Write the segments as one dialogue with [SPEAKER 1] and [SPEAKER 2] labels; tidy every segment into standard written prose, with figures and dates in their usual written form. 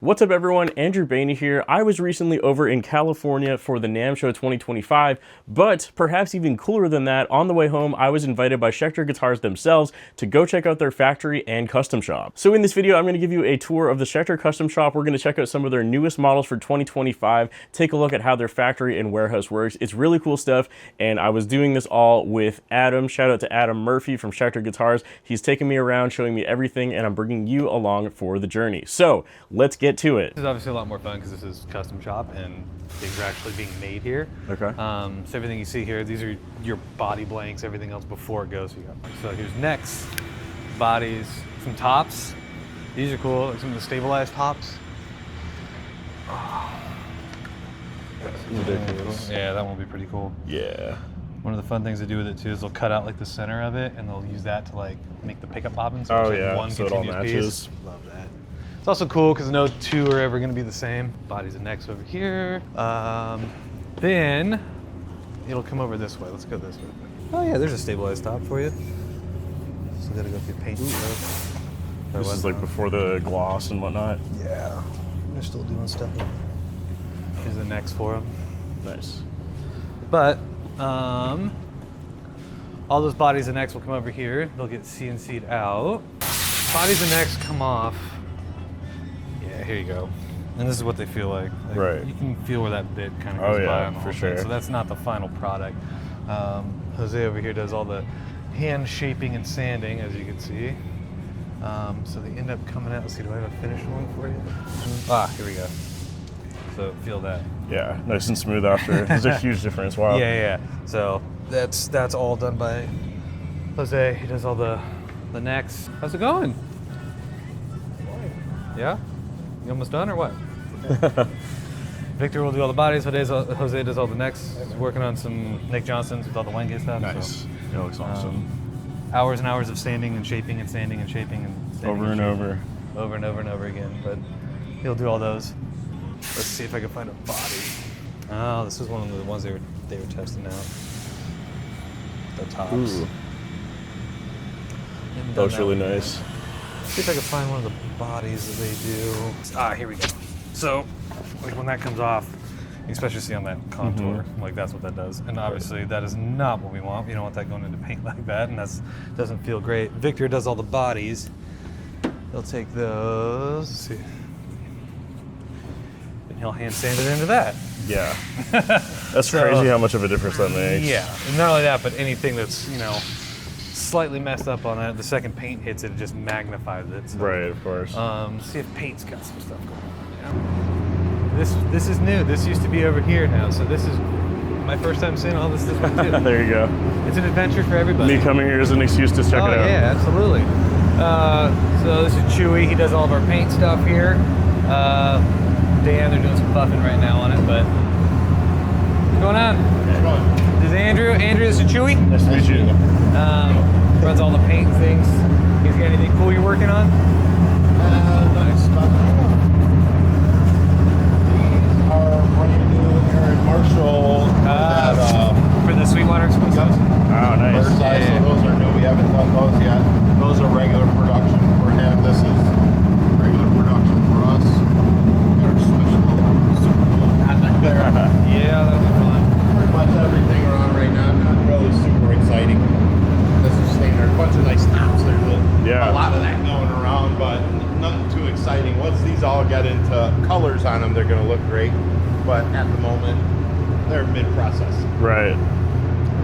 [SPEAKER 1] What's up everyone, Andrew Baena here. I was recently over in California for the NAMM Show 2025, but perhaps even cooler than that, on the way home I was invited by Schecter Guitars themselves to go check out their factory and custom shop. So in this video I'm going to give you a tour of the Schecter custom shop. We're going to check out some of their newest models for 2025, take a look at how their factory and warehouse works. It's really cool stuff, and I was doing this all with Adam. Shout out to Adam Murphy from Schecter Guitars. He's taking me around, showing me everything, and I'm bringing you along for the journey. So let's get to it.
[SPEAKER 2] This is obviously a lot more fun because this is custom shop and things are actually being made here.
[SPEAKER 1] Okay.
[SPEAKER 2] So everything you see here, these are your body blanks, everything else before it goes. So here's necks, bodies, some tops. These are cool, like some of the stabilized tops.
[SPEAKER 1] Ridiculous.
[SPEAKER 2] Yeah, that one will be pretty cool.
[SPEAKER 1] Yeah.
[SPEAKER 2] One of the fun things they do with it too is they'll cut out like the center of it and they'll use that to like make the pickup bobbin. So
[SPEAKER 1] Oh
[SPEAKER 2] it's like
[SPEAKER 1] yeah,
[SPEAKER 2] one
[SPEAKER 1] so it all
[SPEAKER 2] continuous
[SPEAKER 1] matches.
[SPEAKER 2] piece. Love that. It's also cool because no two are ever going to be the same. Bodies and necks over here. Then it'll come over this way. Let's go this way. Oh yeah, there's a stabilized top for you. So gotta go through paint stuff.
[SPEAKER 1] This is like before the gloss and whatnot.
[SPEAKER 2] Yeah, they're still doing stuff. Here's the necks for them.
[SPEAKER 1] Nice.
[SPEAKER 2] But all those bodies and necks will come over here. They'll get CNC'd out. Bodies and necks come off. Yeah, here you go. And this is what they feel like.
[SPEAKER 1] Right.
[SPEAKER 2] You can feel where that bit kind of goes by on the whole
[SPEAKER 1] sure.
[SPEAKER 2] thing. So that's not the final product. Jose over here does all the hand shaping and sanding, as you can see. So they end up coming out. Let's see, do I have a finished one for you? Here we go. So feel that.
[SPEAKER 1] Yeah, nice and smooth after. There's a huge difference. Wow.
[SPEAKER 2] Yeah. So that's all done by Jose. He does all the necks. How's it going? Yeah? You almost done or what? Victor will do all the bodies. Jose does all the necks. He's working on some Nick Johnsons with all the Wenge stuff.
[SPEAKER 1] Nice. It looks awesome.
[SPEAKER 2] Hours and hours of sanding and shaping and sanding and shaping and sanding
[SPEAKER 1] Over and over.
[SPEAKER 2] Over and over and over again. But he'll do all those. Let's see if I can find a body. Oh, this is one of the ones they were testing out. The tops.
[SPEAKER 1] Ooh. That looks really nice.
[SPEAKER 2] See if I can find one of the bodies that they do. Here we go. So, like when that comes off, you especially see on that contour, like that's what that does. And obviously that is not what we want. You don't want that going into paint like that, and that doesn't feel great. Victor does all the bodies. He'll take those, let's see. And he'll hand sand it into that.
[SPEAKER 1] Yeah. That's crazy how much of a difference that makes.
[SPEAKER 2] Yeah, and not only that, but anything that's, slightly messed up on it, the second paint hits it, it just magnifies it. So,
[SPEAKER 1] right, of course.
[SPEAKER 2] See if paint's got some stuff going on. Yeah. This is new. This used to be over here now, so this is my first time seeing all this stuff too.
[SPEAKER 1] There you go.
[SPEAKER 2] It's an adventure for everybody.
[SPEAKER 1] Me coming here is an excuse to check it out.
[SPEAKER 2] Oh yeah, absolutely. So this is Chewy. He does all of our paint stuff here. Dan, they're doing some buffing right now on it, but what's going on? This is Andrew. Andrew, this is Chewy.
[SPEAKER 1] Nice to meet you.
[SPEAKER 2] Runs all the paint things. You guys got anything cool you're working on?
[SPEAKER 3] Nice stuff. These are brand new here in Marshall.
[SPEAKER 2] For the Sweetwater exclusives?
[SPEAKER 1] Oh, nice.
[SPEAKER 3] So those are new. We haven't done those yet. Those are regular production for him. This is regular production for us. They're special, super cool Kadlick there.
[SPEAKER 2] Yeah, that'll be fun.
[SPEAKER 3] Pretty much everything around right now. Not really super exciting. This is standard. A bunch of nice tops. There's a lot of that going around, but nothing too exciting. Once these all get into colors on them, they're going to look great. But at the moment, they're mid-process.
[SPEAKER 1] Right.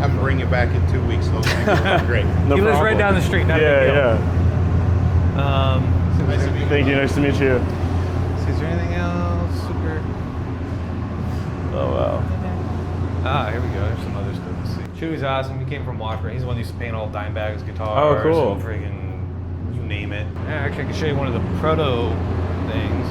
[SPEAKER 3] I'm bringing you back in 2 weeks. Those things will look great.
[SPEAKER 1] No
[SPEAKER 2] He lives
[SPEAKER 1] problem.
[SPEAKER 2] right down the street. Not a big deal.
[SPEAKER 1] Yeah.
[SPEAKER 3] Nice to meet you.
[SPEAKER 1] Thank you. Nice to meet you.
[SPEAKER 2] Is there anything else? Super.
[SPEAKER 1] Oh, wow.
[SPEAKER 2] Here we go. There's some other stuff to see. Chewy's awesome. He came from Walker. He's the one who used to paint all Dimebags, guitars.
[SPEAKER 1] Oh, cool.
[SPEAKER 2] Friggin' you name it. Yeah, actually, I can show you one of the proto things.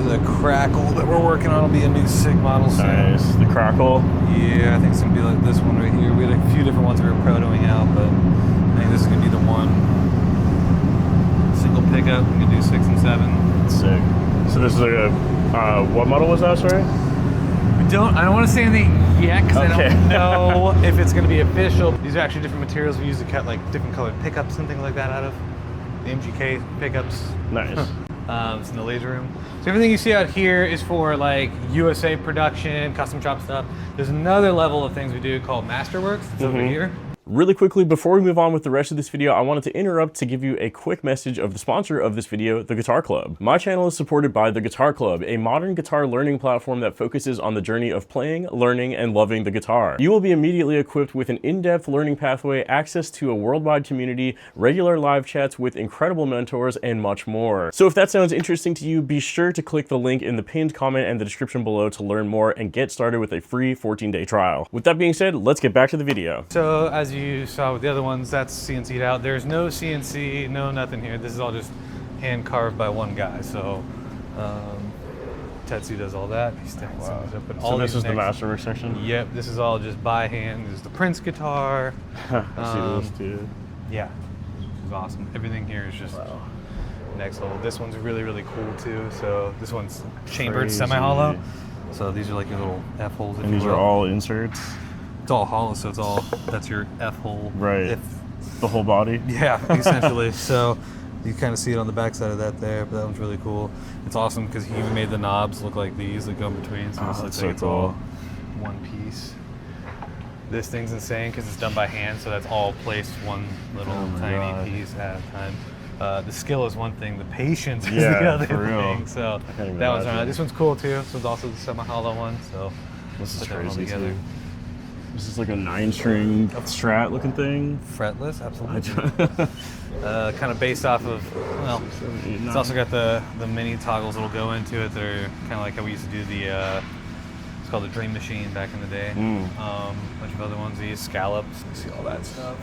[SPEAKER 2] The Crackle that we're working on will be a new SIG model soon.
[SPEAKER 1] Nice. The crackle.
[SPEAKER 2] Yeah, I think it's gonna be like this one right here. We had a few different ones we were protoing out, but I think this is gonna be the one. Single pickup. We can do 6 and 7.
[SPEAKER 1] Sick. So this is like a what model was that? Sorry.
[SPEAKER 2] I don't want to say anything yet because I don't know if it's going to be official. These are actually different materials we use to cut like different colored pickups and things like that out of. The MGK pickups.
[SPEAKER 1] Nice.
[SPEAKER 2] It's in the laser room. So everything you see out here is for like USA production, custom shop stuff. There's another level of things we do called Masterworks. It's over here.
[SPEAKER 1] Really quickly, before we move on with the rest of this video, I wanted to interrupt to give you a quick message of the sponsor of this video, The Guitar Club. My channel is supported by The Guitar Club, a modern guitar learning platform that focuses on the journey of playing, learning, and loving the guitar. You will be immediately equipped with an in-depth learning pathway, access to a worldwide community, regular live chats with incredible mentors, and much more. So if that sounds interesting to you, be sure to click the link in the pinned comment and the description below to learn more and get started with a free 14-day trial. With that being said, let's get back to the video.
[SPEAKER 2] So as you saw with the other ones, that's CNC'd out. There's no CNC, no nothing here. This is all just hand carved by one guy. So Tetsu does all that. He's stacking some of this up. But
[SPEAKER 1] So this is the Masterwork section?
[SPEAKER 2] Yep, this is all just by hand. This is the Prince guitar.
[SPEAKER 1] I see this too.
[SPEAKER 2] Yeah, this is awesome. Everything here is just next level. This one's really, really cool too. So this one's chambered semi-hollow. So these are like your little F-holes.
[SPEAKER 1] And these are all inserts?
[SPEAKER 2] It's all hollow, so it's all, that's your F-hole.
[SPEAKER 1] Right. The whole body?
[SPEAKER 2] Yeah, essentially. So you kind of see it on the back side of that there, but that one's really cool. It's awesome because he even made the knobs look like these that go in between. So it looks like it's all one piece. This thing's insane because it's done by hand, so that's all placed one little tiny piece at a time. The skill is one thing, the patience is the other thing. So that one's right. This one's cool too. This one's also the semi-hollow one. So
[SPEAKER 1] this is crazy together. This is like a 9-string Strat looking thing.
[SPEAKER 2] Fretless, absolutely. Kind of based off of, well, it's also got the mini toggles that'll go into it that are kind of like how we used to do the, it's called the Dream Machine back in the day. Bunch of other ones, these scallops, you see all that stuff.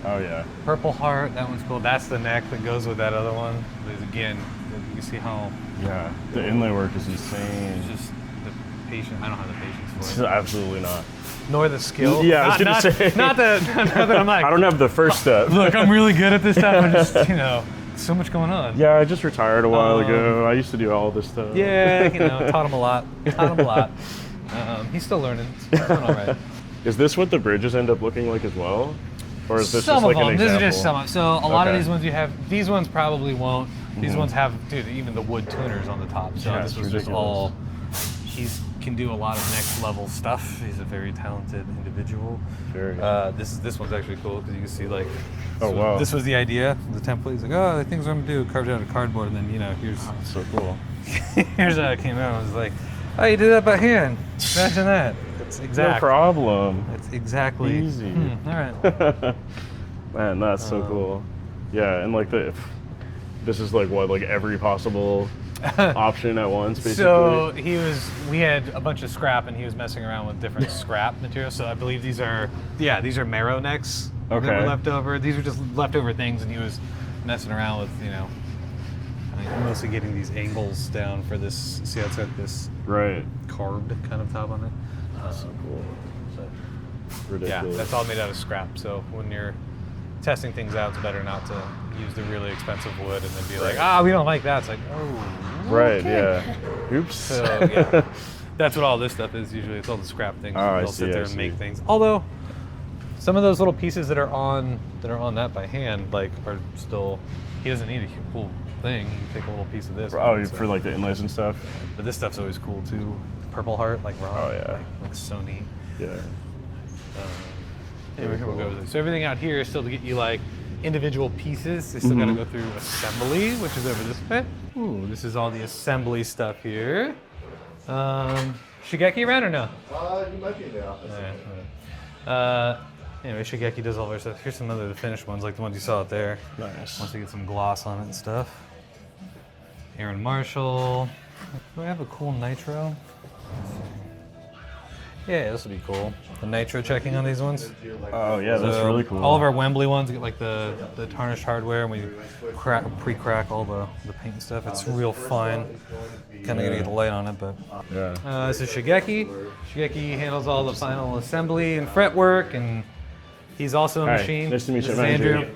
[SPEAKER 1] Oh yeah.
[SPEAKER 2] Purple Heart, that one's cool. That's the neck that goes with that other one. There's, again, you see how...
[SPEAKER 1] Yeah, the inlay work is insane.
[SPEAKER 2] It's just the patience, I don't have the patience for it.
[SPEAKER 1] Absolutely not.
[SPEAKER 2] Nor the skill.
[SPEAKER 1] Yeah, I was gonna say.
[SPEAKER 2] Not that I'm like,
[SPEAKER 1] I don't have the first step.
[SPEAKER 2] Look, I'm really good at this stuff. I'm just, you know, so much going on.
[SPEAKER 1] Yeah, I just retired a while ago. I used to do all this stuff.
[SPEAKER 2] Yeah, you know, taught him a lot. He's still learning. He's doing all right.
[SPEAKER 1] Is this what the bridges end up looking like as well? Or is this
[SPEAKER 2] some
[SPEAKER 1] just like
[SPEAKER 2] of them.
[SPEAKER 1] an example?
[SPEAKER 2] This is just some. So a lot of these ones you have, these ones probably won't. These ones have, dude, even the wood tuners on the top. So this was just all, he can do a lot of next level stuff. He's a very talented individual.
[SPEAKER 1] Very.
[SPEAKER 2] This one's actually cool because you can see like,
[SPEAKER 1] oh wow.
[SPEAKER 2] This was the idea, the template. He's like, oh, the things I'm gonna do, carved out of cardboard, and then you know, here's.
[SPEAKER 1] Oh, so cool.
[SPEAKER 2] Here's how it came out. I was like, oh, you did that by hand. Imagine that. It's exact.
[SPEAKER 1] No problem.
[SPEAKER 2] It's exactly
[SPEAKER 1] easy.
[SPEAKER 2] All right.
[SPEAKER 1] Man, that's so cool. Yeah, and like this is like what, like every possible option at once, basically.
[SPEAKER 2] So we had a bunch of scrap, and he was messing around with different scrap materials. So I believe these are marrow necks that were left over. These are just leftover things, and he was messing around with, you know, mostly getting these angles down for this. See how it's got this carved kind of top on it.
[SPEAKER 1] That's so cool. Ridiculous.
[SPEAKER 2] Yeah, that's all made out of scrap. So when you're testing things out, it's better not to use the really expensive wood and then be like, we don't like that. It's like, oh,
[SPEAKER 1] right,
[SPEAKER 2] okay.
[SPEAKER 1] Yeah. Oops.
[SPEAKER 2] So yeah, that's what all this stuff is usually. It's all the scrap things. They'll sit there and make things. Although some of those little pieces that are on that by hand, like, are still. He doesn't need a full thing. You can take a little piece of this.
[SPEAKER 1] Oh, for like the inlays and stuff.
[SPEAKER 2] But this stuff's always cool too. Purple Heart, like raw.
[SPEAKER 1] Oh yeah.
[SPEAKER 2] Like so neat.
[SPEAKER 1] Yeah.
[SPEAKER 2] Anyway, here we'll go with it. So everything out here is still to get you like individual pieces. They still got to go through assembly, which is over this way. Ooh, this is all the assembly stuff here. Shigeki around or no?
[SPEAKER 3] You might be in the office.
[SPEAKER 2] Anyway, Shigeki does all of our stuff. Here's some other finished ones, like the ones you saw out there.
[SPEAKER 1] Nice.
[SPEAKER 2] Once we get some gloss on it and stuff. Aaron Marshall. Do I have a cool nitro? Yeah, this would be cool. The nitro checking on these ones.
[SPEAKER 1] Oh yeah, that's really cool.
[SPEAKER 2] All of our Wembley ones get like the tarnished hardware, and we pre-crack all the paint and stuff. It's real fine. Kind of gonna get the light on it, but
[SPEAKER 1] yeah.
[SPEAKER 2] This is Shigeki. Shigeki handles all the final assembly and fretwork, and he's also a machine.
[SPEAKER 1] Nice to meet you,
[SPEAKER 2] this is Andrew.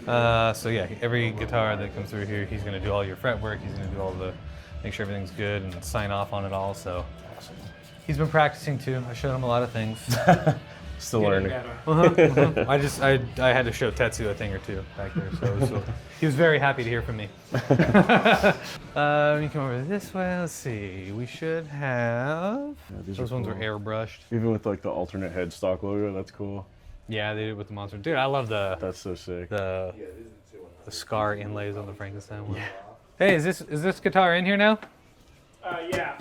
[SPEAKER 2] So yeah, every guitar that comes through here, he's gonna do all your fretwork. He's gonna do all the, make sure everything's good and sign off on it all. So. He's been practicing too. I showed him a lot of things.
[SPEAKER 1] Still learning.
[SPEAKER 2] I had to show Tetsu a thing or two back there, so he was very happy to hear from me. Let me come over this way. Let's see. We should have.
[SPEAKER 1] Yeah,
[SPEAKER 2] those ones were airbrushed.
[SPEAKER 1] Even with like the alternate headstock logo, that's cool.
[SPEAKER 2] Yeah, they did it with the monster. Dude, I love the.
[SPEAKER 1] That's so sick.
[SPEAKER 2] The scar inlays on the Frankenstein one. Yeah. Hey, is this guitar in here now?
[SPEAKER 4] Yeah.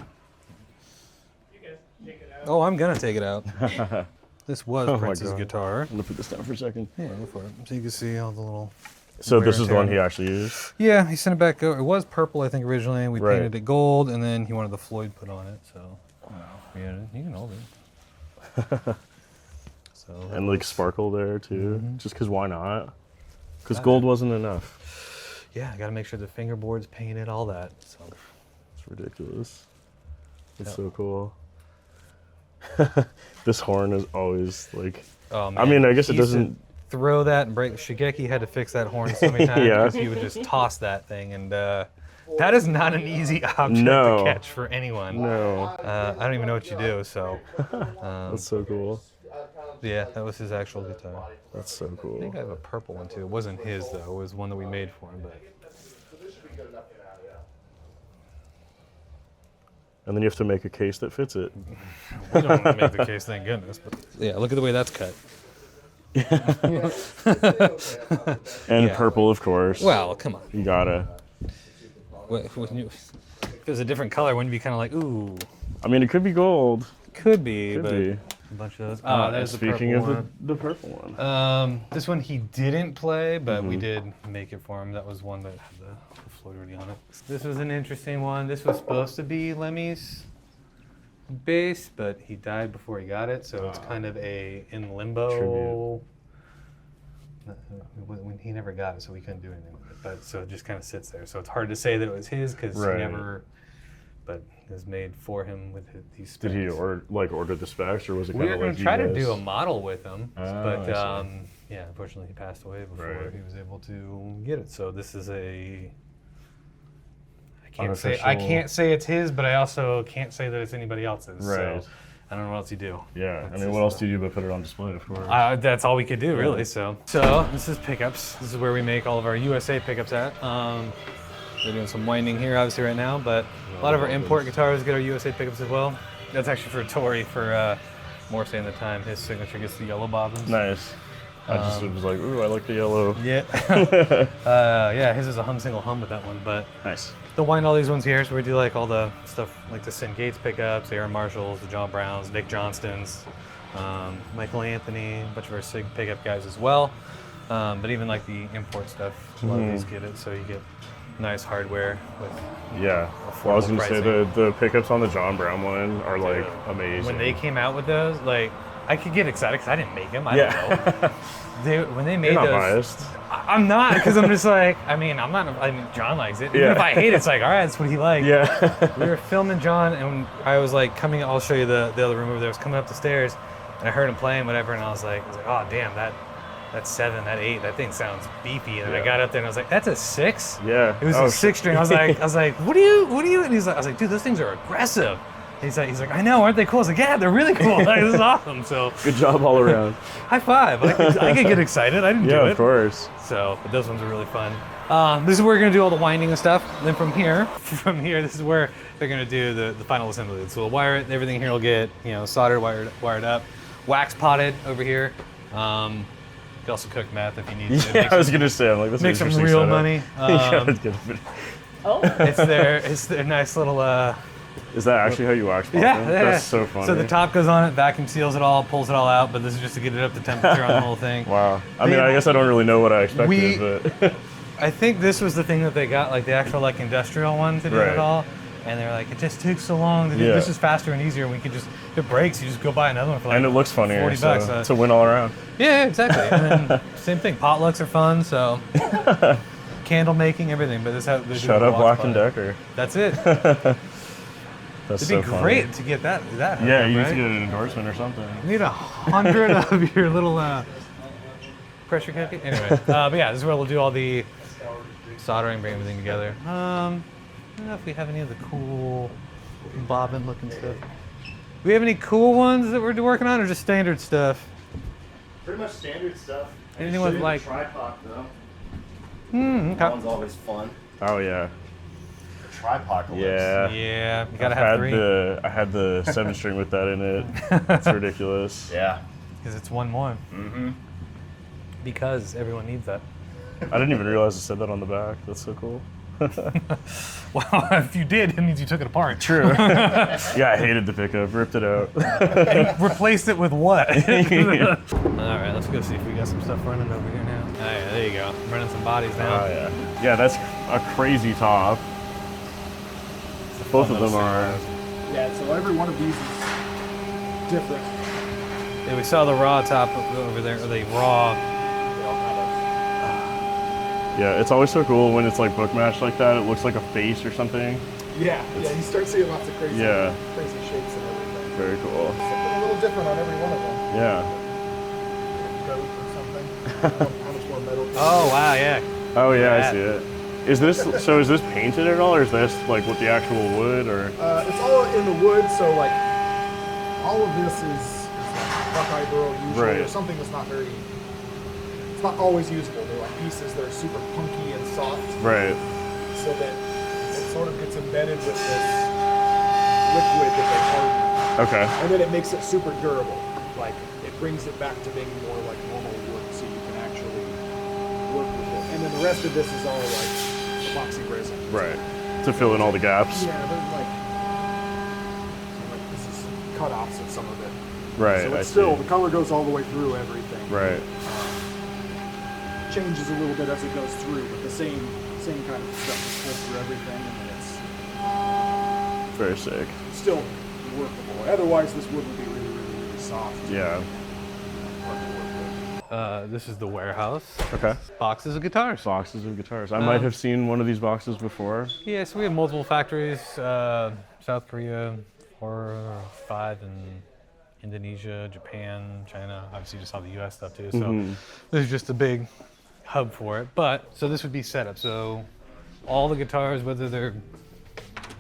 [SPEAKER 4] You guys take it out.
[SPEAKER 2] Oh, I'm gonna take it out. This was Prince's guitar.
[SPEAKER 1] I'm gonna put this down for a second.
[SPEAKER 2] Yeah, go for it. So you can see all the little.
[SPEAKER 1] So this is the one he actually used?
[SPEAKER 2] Yeah, he sent it back over. It was purple, I think, originally. We painted it gold, and then he wanted the Floyd put on it. So, yeah, you can hold it. So.
[SPEAKER 1] And like sparkle there too, just because why not? Because gold wasn't enough.
[SPEAKER 2] Yeah, I got to make sure the fingerboard's painted, all that. So.
[SPEAKER 1] It's ridiculous. It's so cool. This horn is always like. Oh, man. I mean, I guess it doesn't.
[SPEAKER 2] Throw that and break. Shigeki had to fix that horn so many times because he would just toss that thing, and that is not an easy object to catch for anyone.
[SPEAKER 1] No.
[SPEAKER 2] I don't even know what you do. So.
[SPEAKER 1] That's so cool.
[SPEAKER 2] Yeah, that was his actual guitar.
[SPEAKER 1] That's so cool.
[SPEAKER 2] I think I have a purple one too. It wasn't his though. It was one that we made for him. But.
[SPEAKER 1] And then you have to make a case that fits it.
[SPEAKER 2] We don't want to make the case, thank goodness. But yeah, look at the way that's cut.
[SPEAKER 1] And purple, of course.
[SPEAKER 2] Well, come on.
[SPEAKER 1] You gotta.
[SPEAKER 2] If it was a different color, wouldn't it be kind of like, ooh?
[SPEAKER 1] I mean, it could be gold.
[SPEAKER 2] Could be,
[SPEAKER 1] Could
[SPEAKER 2] but
[SPEAKER 1] be.
[SPEAKER 2] a bunch of those. Oh, there's the purple
[SPEAKER 1] Speaking of
[SPEAKER 2] one.
[SPEAKER 1] the purple one.
[SPEAKER 2] This one he didn't play, but we did make it for him. That was one that had the Floyd already on it. This was an interesting one. This was supposed to be Lemmy's bass, but he died before he got it, so it's kind of a in limbo. When he never got it, so we couldn't do anything with it. But so it just kind of sits there. So it's hard to say that it was his because he never. But it was made for him with these specs.
[SPEAKER 1] Did he order the specs, or was it
[SPEAKER 2] we
[SPEAKER 1] kind
[SPEAKER 2] were
[SPEAKER 1] of
[SPEAKER 2] going
[SPEAKER 1] like
[SPEAKER 2] to try to do a model with him, but yeah, unfortunately he passed away before he was able to get it. So this is a. I can't say it's his, but I also can't say that it's anybody else's.
[SPEAKER 1] Right.
[SPEAKER 2] So I don't know what else you do.
[SPEAKER 1] Yeah, I mean, what else do you do but put it on display, of course?
[SPEAKER 2] That's all we could do, really. So this is pickups. This is where we make all of our USA pickups at. We're doing some winding here, obviously, right now, but a lot of our import guitars get our USA pickups as well. That's actually for Tori for more saying the time. His signature gets the yellow bobbins.
[SPEAKER 1] Nice. I just was like, ooh, I like the yellow.
[SPEAKER 2] Yeah. Yeah, his is a single hum with that one, but
[SPEAKER 1] nice.
[SPEAKER 2] They'll wind all these ones here, so we do like all the stuff like the Sin Gates pickups, the Aaron Marshalls, the John Browns, Nick Johnstons, Michael Anthony, a bunch of our SIG pickup guys as well. But even like the import stuff, a lot of these get it, so you get nice hardware with
[SPEAKER 1] well, I was gonna say the pickups on the John Brown one are like amazing.
[SPEAKER 2] When they came out with those, like I could get excited because I didn't make them. I don't know. When they made
[SPEAKER 1] You're not
[SPEAKER 2] those,
[SPEAKER 1] biased.
[SPEAKER 2] I'm not, because I'm just like, I mean, John likes it. Even if I hate it, it's like, all right, that's what he liked.
[SPEAKER 1] Yeah.
[SPEAKER 2] We were filming John, and I was like I'll show you the other room over there. I was coming up the stairs, and I heard him playing whatever, and I was like, oh damn, that's 7, that 8, that thing sounds beefy. And then I got up there and I was like, that's a 6?
[SPEAKER 1] Yeah.
[SPEAKER 2] It was a 6 string. I was like, what do you? And I was like, dude, those things are aggressive. And he's like, I know, aren't they cool? I was like, yeah, they're really cool. Like, this is awesome. So
[SPEAKER 1] good job all around.
[SPEAKER 2] High five. I could get excited. I didn't do it.
[SPEAKER 1] Yeah, of course.
[SPEAKER 2] So, but those ones are really fun. This is where we're gonna do all the winding and stuff. And then from here, this is where they're gonna do the final assembly. So we'll wire it. Everything here will get soldered, wired up, wax potted over here. You can also cook meth if you need to.
[SPEAKER 1] Yeah, I was gonna say, I'm like, this
[SPEAKER 2] make some real money. It's their nice little.
[SPEAKER 1] Is that actually how you wax pot?
[SPEAKER 2] Yeah,
[SPEAKER 1] that's so funny.
[SPEAKER 2] So the top goes on it, vacuum seals it all, pulls it all out, but this is just to get it up to temperature on the whole thing.
[SPEAKER 1] Wow. I mean, I guess I don't really know what I expected, but
[SPEAKER 2] I think this was the thing that they got, like the actual like industrial one to do it all. And they're like, it just takes so long to do. This is faster and easier. We can just, if it breaks, you just go buy another one for like
[SPEAKER 1] and it looks funnier,
[SPEAKER 2] $40.
[SPEAKER 1] So it's a win all around.
[SPEAKER 2] Yeah, exactly. And then same thing. Potlucks are fun. So candle making, everything. But this
[SPEAKER 1] Shut up, Black and Decker.
[SPEAKER 2] That's it.
[SPEAKER 1] That's
[SPEAKER 2] It'd be great to get that.
[SPEAKER 1] Yeah, you need to get an endorsement or something.
[SPEAKER 2] You need 100 of your little pressure cooker. Anyway, but yeah, this is where we'll do all the soldering, bring everything together. I don't know if we have any of the cool bobbin looking stuff. Do we have any cool ones that we're working on, or just standard stuff?
[SPEAKER 1] Pretty much standard stuff.
[SPEAKER 2] Anything with like
[SPEAKER 3] tripod though.
[SPEAKER 2] okay.
[SPEAKER 3] That one's always fun.
[SPEAKER 1] Oh yeah.
[SPEAKER 3] Tripocalypse.
[SPEAKER 1] Yeah.
[SPEAKER 2] Yeah, you gotta have 3.
[SPEAKER 1] I had the 7-string with that in it. It's ridiculous.
[SPEAKER 3] Yeah.
[SPEAKER 2] Because it's 1 more.
[SPEAKER 3] Mm-hmm.
[SPEAKER 2] Because everyone needs that.
[SPEAKER 1] I didn't even realize it said that on the back. That's so cool.
[SPEAKER 2] Well, if you did, it means you took it apart.
[SPEAKER 1] True. Yeah, I hated the pickup. Ripped it out.
[SPEAKER 2] And replaced it with what? All right, let's go see if we got some stuff running over here now. Oh yeah, there you go. Running some bodies now.
[SPEAKER 1] Oh yeah. Yeah, that's a crazy top. Both of them are.
[SPEAKER 5] Yeah, so every one of these is different.
[SPEAKER 2] Yeah, we saw the raw top over there, or the raw.
[SPEAKER 1] Yeah, it's always so cool when it's like book matched like that. It looks like a face or something.
[SPEAKER 5] Yeah, you start seeing lots of crazy, crazy shapes and everything.
[SPEAKER 1] Very cool.
[SPEAKER 5] Something a little different on every one of them.
[SPEAKER 1] Yeah.
[SPEAKER 5] Goat or something. How much more metal?
[SPEAKER 2] Oh wow, yeah.
[SPEAKER 1] Oh yeah, I see it. Is this painted at all, or is this like with the actual wood, or?
[SPEAKER 5] It's all in the wood, so like all of this is like Buckeye Burrow usually, or something that's not very. It's not always usable. They're like pieces that are super punky and soft.
[SPEAKER 1] Right.
[SPEAKER 5] So that it sort of gets embedded with this liquid that they harden.
[SPEAKER 1] Okay.
[SPEAKER 5] And then it makes it super durable. Like it brings it back to being more like normal wood, so you can actually work with it. And then the rest of this is all like epoxy resin.
[SPEAKER 1] Right. To fill in all the gaps.
[SPEAKER 5] Yeah, there's like this is cut-offs of some of it.
[SPEAKER 1] Right.
[SPEAKER 5] So it's still the color goes all the way through everything.
[SPEAKER 1] Right.
[SPEAKER 5] Changes a little bit as it goes through, but the same kind of stuff is pulled through everything, and it's
[SPEAKER 1] Very sick.
[SPEAKER 5] still workable. Otherwise, this wood would be really, really, really soft.
[SPEAKER 1] Yeah.
[SPEAKER 5] Hard to work with.
[SPEAKER 2] This is the warehouse.
[SPEAKER 1] Okay.
[SPEAKER 2] Boxes of guitars.
[SPEAKER 1] Boxes of guitars. I might have seen one of these boxes before.
[SPEAKER 2] Yeah, so we have multiple factories. South Korea, 4 or 5 in Indonesia, Japan, China. Obviously, you just saw the U.S. stuff too. So this is just a big hub for it. But so this would be setup. So all the guitars, whether they're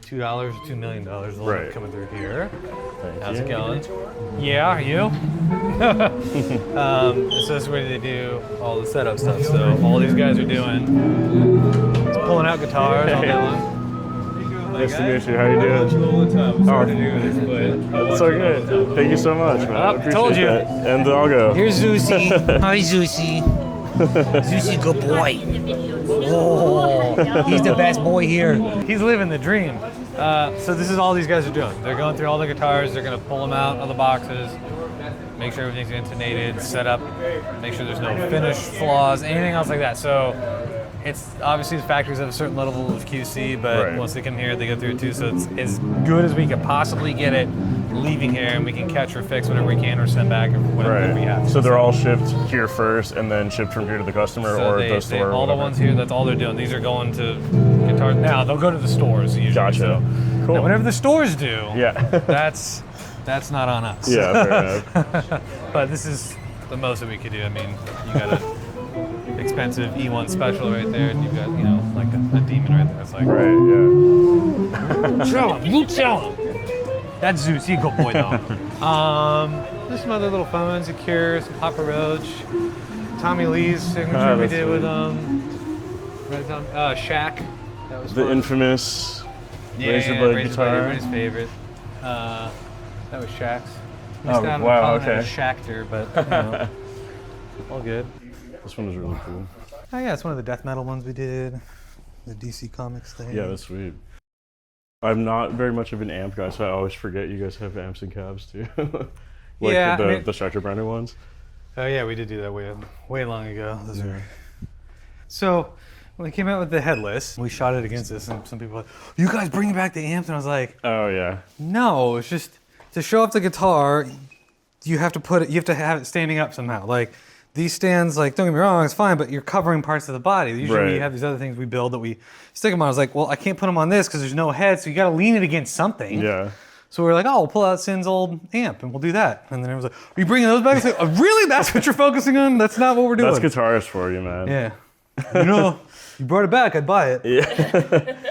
[SPEAKER 2] $2 or $2 million, they'll end up coming through here. How's it going? Yeah, are you? So this is where they do all the setup stuff. So all these guys are doing is pulling out guitars all day long.
[SPEAKER 1] Nice to meet you. How you doing?
[SPEAKER 2] All the time. Sorry to do this, but
[SPEAKER 1] It's so good. Thank you so much, man. I appreciate
[SPEAKER 2] told you.
[SPEAKER 1] that. And I'll go.
[SPEAKER 6] Here's Zeusy. Hi, Zeusy. Zeusy, good boy. Oh, he's the best boy here.
[SPEAKER 2] he's living the dream. So this is all these guys are doing. They're going through all the guitars. They're going to pull them out of the boxes, make sure everything's intonated, set up, make sure there's no finish flaws, anything else like that. So it's obviously the factories have a certain level of QC, but once they come here, they go through it too. So it's as good as we could possibly get it leaving here, and we can catch or fix whatever we can or send back or whatever we have.
[SPEAKER 1] So they're all shipped here first and then shipped from here to the customer or the store?
[SPEAKER 2] All the ones here, that's all they're doing. These are going to guitars. Now, they'll go to the stores usually.
[SPEAKER 1] Gotcha.
[SPEAKER 2] So.
[SPEAKER 1] Cool.
[SPEAKER 2] Now, whatever the stores do,
[SPEAKER 1] that's
[SPEAKER 2] not on us.
[SPEAKER 1] Yeah, fair enough.
[SPEAKER 2] But this is the most that we could do. I mean, you got a expensive E1 special right there, and you've got, you know, like a demon right there. It's like, Show him, Luke, show him. That's Zeus, he's a good boy though. There's some other little phones, a Cure, some Papa Roach, Tommy Lee's signature we did with Shaq. That was
[SPEAKER 1] the
[SPEAKER 2] fun.
[SPEAKER 1] infamous Razor Blade guitar.
[SPEAKER 2] Everybody's favorite. That was Shaq's.
[SPEAKER 1] Wow, okay.
[SPEAKER 2] Schecter, but you know, all good.
[SPEAKER 1] This one is really cool.
[SPEAKER 2] Oh yeah, it's one of the death metal ones we did. The DC Comics thing.
[SPEAKER 1] Yeah, that's sweet. I'm not very much of an amp guy, so I always forget you guys have amps and cabs too. Like the Schecter branded ones.
[SPEAKER 2] Oh yeah, we did do that way long ago. So when we came out with the headless, we shot it against this, and some people were like, "You guys bringing back the amps?" And I was like,
[SPEAKER 1] "Oh yeah."
[SPEAKER 2] No, it's just to show off the guitar. You have to have it standing up somehow. Like these stands, like don't get me wrong, it's fine, but you're covering parts of the body. Usually we have these other things we build that we stick them on. I was like, well, I can't put them on this because there's no head, so you got to lean it against something.
[SPEAKER 1] Yeah.
[SPEAKER 2] So we were like, oh, we'll pull out Sin's old amp and we'll do that. And then it was like, are you bringing those back? I was like, oh, really? That's what you're focusing on? That's not what we're doing.
[SPEAKER 1] That's guitarist for you, man.
[SPEAKER 2] Yeah. You know, you brought it back, I'd buy it.
[SPEAKER 1] Yeah.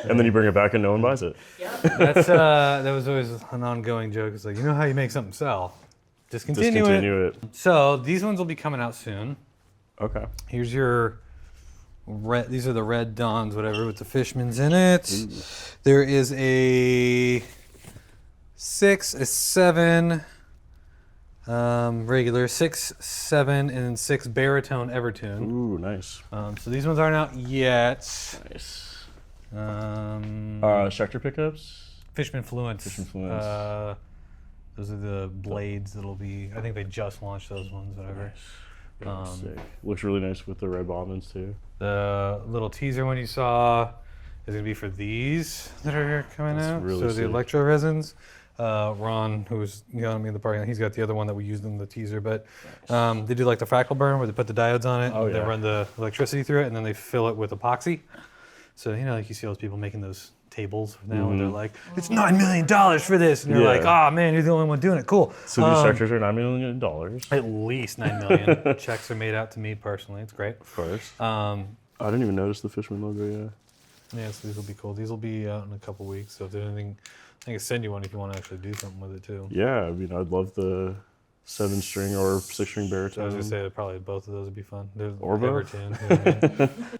[SPEAKER 1] And then you bring it back and no one buys it.
[SPEAKER 2] That was always an ongoing joke. It's like, you know how you make something sell? discontinue it. So these ones will be coming out soon.
[SPEAKER 1] Okay.
[SPEAKER 2] Here's your red. These are the red Dons, whatever, with the Fishmans in it. Ooh. There is a 6, a 7, regular 6, 7, and 6 baritone Evertune.
[SPEAKER 1] Ooh, nice.
[SPEAKER 2] So these ones aren't out yet.
[SPEAKER 1] Nice. Schecter pickups.
[SPEAKER 2] Fishman Fluence.
[SPEAKER 1] Fishman Fluence.
[SPEAKER 2] Those are the blades that'll be. I think they just launched those ones. Whatever.
[SPEAKER 1] Nice. Sick. Looks really nice with the red bobbins too.
[SPEAKER 2] The little teaser one you saw is gonna be for these that are coming out. Really so sick. The electro resins. Ron, who's yelling me in the parking lot, he's got the other one that we used in the teaser. But they do like the frackle burn where they put the diodes on it. They run the electricity through it, and then they fill it with epoxy. So like you see those people making those tables now, and they're like, "It's $9 million for this," and you're like, "Oh man, you're the only one doing it. Cool."
[SPEAKER 1] So these Schecters are $9 million.
[SPEAKER 2] At least $9 million. Checks are made out to me personally. It's great.
[SPEAKER 1] Of course. I didn't even notice the Fishman logo yet.
[SPEAKER 2] Yeah, so these will be cool. These will be out in a couple weeks. So if there's anything, I can send you one if you want to actually do something with it too.
[SPEAKER 1] Yeah, I mean, I'd love the 7-string or 6-string baritone.
[SPEAKER 2] I was gonna say that probably both of those would be fun.
[SPEAKER 1] Or both.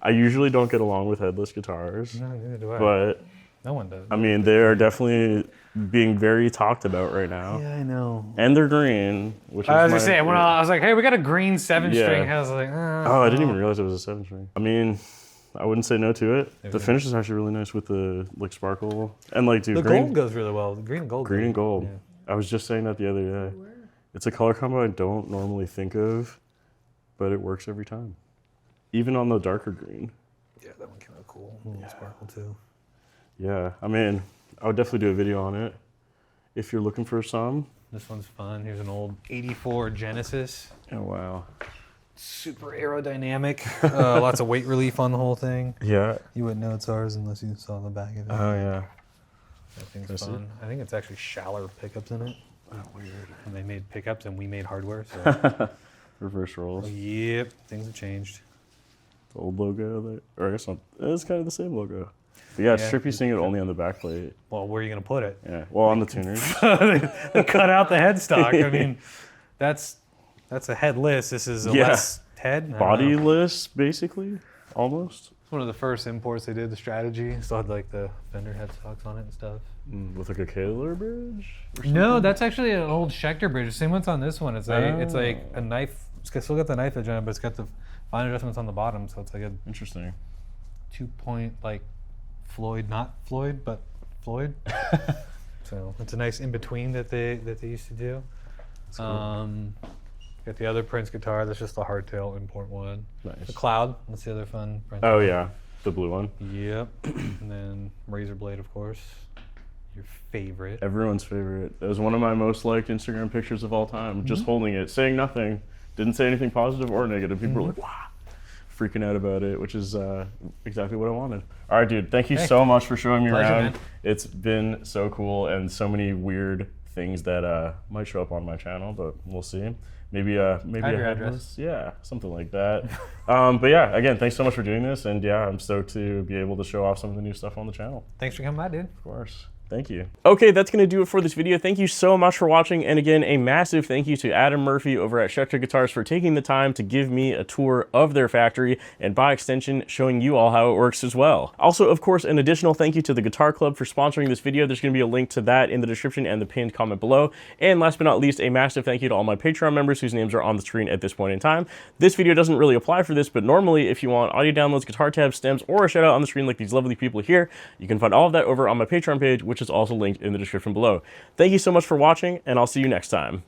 [SPEAKER 1] I usually don't get along with headless guitars.
[SPEAKER 2] No, neither do I.
[SPEAKER 1] But
[SPEAKER 2] no one does.
[SPEAKER 1] I mean, they are definitely being very talked about right now.
[SPEAKER 2] Yeah, I know.
[SPEAKER 1] And they're green, which
[SPEAKER 2] I was gonna say when I was like, "Hey, we got a green 7-string." I was like,
[SPEAKER 1] "Oh, I didn't even realize it was a 7-string." I mean, I wouldn't say no to it. The finish is actually really nice with the sparkle and dude,
[SPEAKER 2] the
[SPEAKER 1] green,
[SPEAKER 2] gold goes really well. The green and gold.
[SPEAKER 1] Green and gold. Yeah. I was just saying that the other day. It's a color combo I don't normally think of, but it works every time. Even on the darker green.
[SPEAKER 2] Yeah, that one came out cool. Sparkle too.
[SPEAKER 1] Yeah, I mean, I would definitely do a video on it if you're looking for some.
[SPEAKER 2] This one's fun. Here's an old '84 Genesis.
[SPEAKER 1] Oh wow.
[SPEAKER 2] Super aerodynamic. Lots of weight relief on the whole thing.
[SPEAKER 1] Yeah.
[SPEAKER 2] You wouldn't know it's ours unless you saw the back of it.
[SPEAKER 1] Oh yeah.
[SPEAKER 2] That thing's fun. I think it's actually Schaller pickups in it.
[SPEAKER 1] Oh, weird.
[SPEAKER 2] And they made pickups and we made hardware. So.
[SPEAKER 1] Reverse rolls.
[SPEAKER 2] Yep, things have changed.
[SPEAKER 1] The old logo, or I guess not, it's kind of the same logo. But yeah, it's trippy seeing it only on the backplate.
[SPEAKER 2] Well, where are you going to put it?
[SPEAKER 1] Yeah, well, on the tuners.
[SPEAKER 2] They cut out the headstock. I mean, that's a headless. This is a less head.
[SPEAKER 1] Bodyless, basically, almost.
[SPEAKER 2] It's one of the first imports they did, the Strategy. Still had the fender headstocks on it and stuff.
[SPEAKER 1] With a Kadlick bridge?
[SPEAKER 2] No, that's actually an old Schecter bridge. Same one's on this one. It's like a knife. It's still got the knife edge on it, but it's got the fine adjustments on the bottom. So it's like a
[SPEAKER 1] interesting
[SPEAKER 2] 2-point Floyd, not Floyd, but Floyd. So it's a nice in between that they used to do. Cool. Got the other Prince guitar. That's just the hardtail import one.
[SPEAKER 1] Nice.
[SPEAKER 2] The Cloud. That's the other fun Prince.
[SPEAKER 1] Oh yeah, the blue one.
[SPEAKER 2] Yep. And then Razor Blade, of course. Your favorite.
[SPEAKER 1] Everyone's favorite. It was one of my most liked Instagram pictures of all time. Just holding it, saying nothing. Didn't say anything positive or negative. People were like, wow, freaking out about it, which is exactly what I wanted. All right, dude, thank you so much for showing me around. Man. It's been so cool and so many weird things that might show up on my channel, but we'll see. Maybe a headless, yeah, something like that. But yeah, again, thanks so much for doing this, and yeah, I'm stoked to be able to show off some of the new stuff on the channel.
[SPEAKER 2] Thanks for coming by, dude.
[SPEAKER 1] Of course. Thank you.
[SPEAKER 4] Okay, that's going to do it for this video. Thank you so much for watching. And again, a massive thank you to Adam Murphy over at Schecter Guitars for taking the time to give me a tour of their factory and by extension, showing you all how it works as well. Also, of course, an additional thank you to the Guitar Club for sponsoring this video. There's going to be a link to that in the description and the pinned comment below. And last but not least, a massive thank you to all my Patreon members whose names are on the screen at this point in time. This video doesn't really apply for this, but normally if you want audio downloads, guitar tabs, stems, or a shout out on the screen like these lovely people here, you can find all of that over on my Patreon page, which is also linked in the description below. Thank you so much for watching, and I'll see you next time.